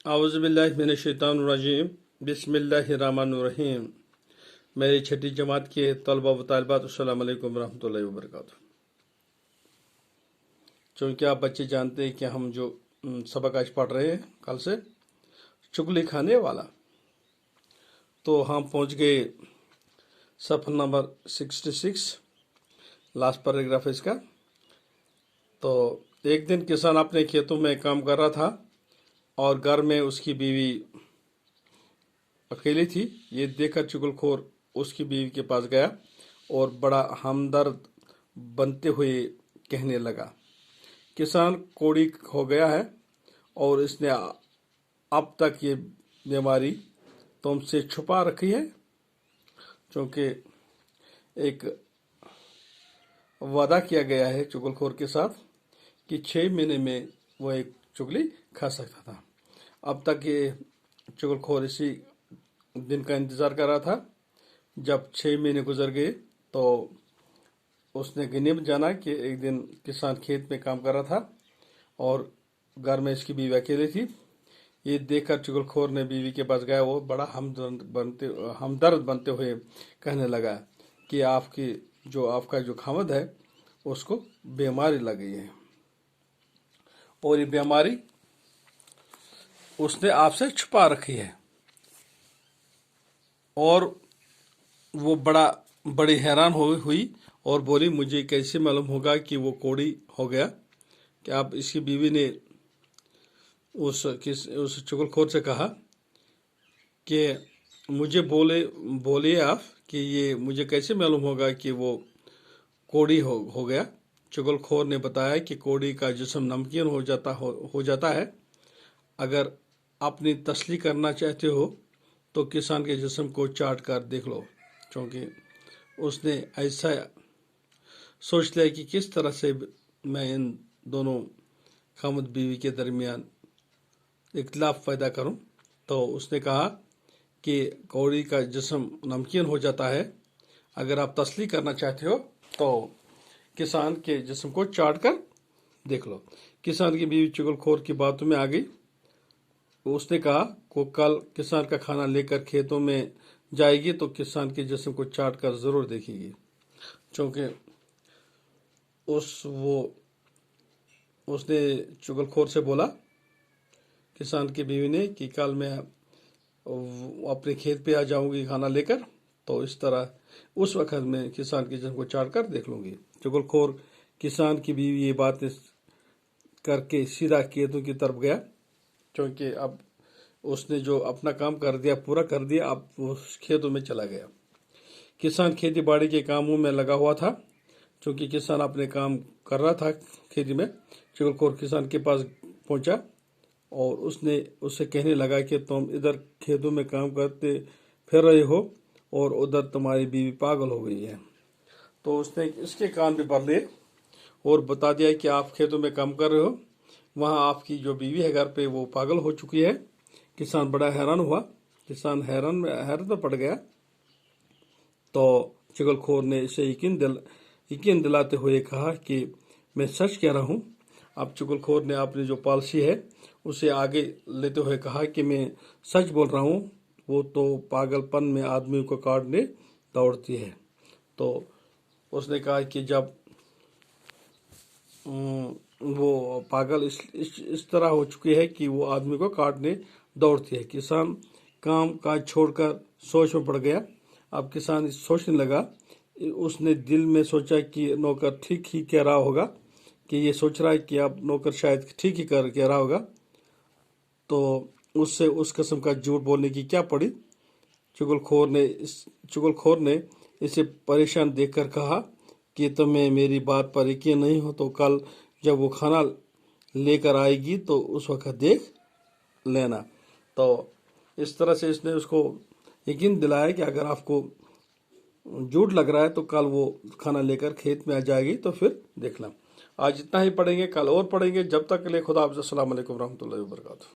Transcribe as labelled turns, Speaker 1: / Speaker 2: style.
Speaker 1: औज़ुबिल्लाहिमिनश्शैतानिर्रजीम बिस्मिल्लाहिर्रहमानिर्रहीम। मेरी छठी जमात के तलबा व तालिबात, अस्सलाम वालेकुम रहमतुल्लाहि व बरकातुहू। चूँकि आप बच्चे जानते हैं कि हम जो सबक आज पढ़ रहे हैं कल से, चुगली खाने वाला, तो हम पहुँच गए सफ़ा नंबर 66, लास्ट पैराग्राफ इसका। तो एक दिन किसान अपने खेतों में काम कर रहा था और घर में उसकी बीवी अकेली थी। ये देखकर चुगलखोर उसकी बीवी के पास गया और बड़ा हमदर्द बनते हुए कहने लगा, किसान कोढ़ी हो गया है और इसने अब तक ये बीमारी तुमसे छुपा रखी है। क्योंकि एक वादा किया गया है चुगलखोर के साथ कि 6 महीने में वो एक चुगली खा सकता था। अब तक ये चुगलखोर इसी दिन का इंतज़ार कर रहा था। जब 6 महीने गुजर गए तो उसने गिने जाना कि एक दिन किसान खेत में काम कर रहा था और घर में इसकी बीवी अकेली थी। ये देखकर चुगलखोर ने बीवी के पास गया। वो बड़ा हमदर्द बनते हुए कहने लगा कि आपका जो खामद है उसको बीमारी लग गई है और ये बीमारी उसने आपसे छुपा रखी है। और वो बड़ी हैरान हुई और बोली, मुझे कैसे मालूम होगा कि वो कोढ़ी हो गया? कि आप इसकी बीवी ने उस चुगलखोर से कहा कि मुझे बोलिए आप कि ये मुझे कैसे मालूम होगा कि वो कोढ़ी हो गया? चुगलखोर ने बताया कि कोढ़ी का जिस्म नमकीन हो जाता है। अगर अपनी तसल्ली करना चाहते हो तो किसान के जिस्म को चाट कर देख लो। क्योंकि उसने ऐसा सोच लिया कि किस तरह से मैं इन दोनों खामद बीवी के दरमियान इख्तिलाफ पैदा करूं। तो उसने कहा कि कोढ़ी का जिस्म नमकीन हो जाता है, अगर आप तसल्ली करना चाहते हो तो किसान के जिस्म को चाट कर देख लो। किसान की बीवी चुगलखोर की बातों में आ गई। उसने कहा को कल किसान का खाना लेकर खेतों में जाएगी तो किसान के जिस्म को चाट कर ज़रूर देखेगी। क्योंकि उसने चुगलखोर से बोला, किसान की बीवी ने, कि कल मैं अपने खेत पे आ जाऊंगी खाना लेकर, तो इस तरह उस वक्त मैं किसान के जिस्म को चाट कर देख लूँगी। चुगलखोर किसान की बीवी ये बातें करके सीधा खेतों की तरफ गया। क्योंकि अब उसने जो अपना काम पूरा कर दिया, अब वो खेतों में चला गया। किसान खेती बाड़ी के कामों में लगा हुआ था। क्योंकि किसान अपने काम कर रहा था खेती में, चुगलखोर किसान के पास पहुंचा और उससे कहने लगा कि तुम इधर खेतों में काम करते फिर रहे हो और उधर तुम्हारी बीवी पागल हो गई है। तो उसने इसके कान भी भर लिए और बता दिया कि आप खेतों में काम कर रहे हो, वहाँ आपकी जो बीवी है घर पे वो पागल हो चुकी है। किसान बड़ा हैरान हुआ। किसान हैरत में पड़ गया। तो चुगलखोर ने इसे यकीन दिलाते हुए कहा कि मैं सच कह रहा हूँ। अब चुगलखोर ने अपनी जो पॉलिसी है उसे आगे लेते हुए कहा कि मैं सच बोल रहा हूँ, वो तो पागलपन में आदमी को काटने दौड़ती है। तो उसने कहा कि जब वो पागल इस तरह हो चुकी है कि वो आदमी को काटने दौड़ती है। किसान काम काज छोड़कर सोच में पड़ गया। अब किसान सोचने लगा, उसने दिल में सोचा कि नौकर ठीक ही कह रहा होगा, कि ये सोच रहा है कि अब नौकर शायद ठीक ही कह रहा होगा। तो उससे उस किस्म का झूठ बोलने की क्या पड़ी। चुगलखोर ने इसे परेशान देखकर कहा कि तुम्हें मेरी बात पर यकीन नहीं हो तो कल जब वो खाना लेकर आएगी तो उस वक्त देख लेना। तो इस तरह से इसने उसको यकीन दिलाया कि अगर आपको झूठ लग रहा है तो कल वो खाना लेकर खेत में आ जाएगी तो फिर देखना। आज इतना ही पढ़ेंगे, कल और पढ़ेंगे। जब तक के लिए खुदा हाफ़िज़। अस्सलाम वालेकुम रहमतुल्लाहि व बरकातुहू।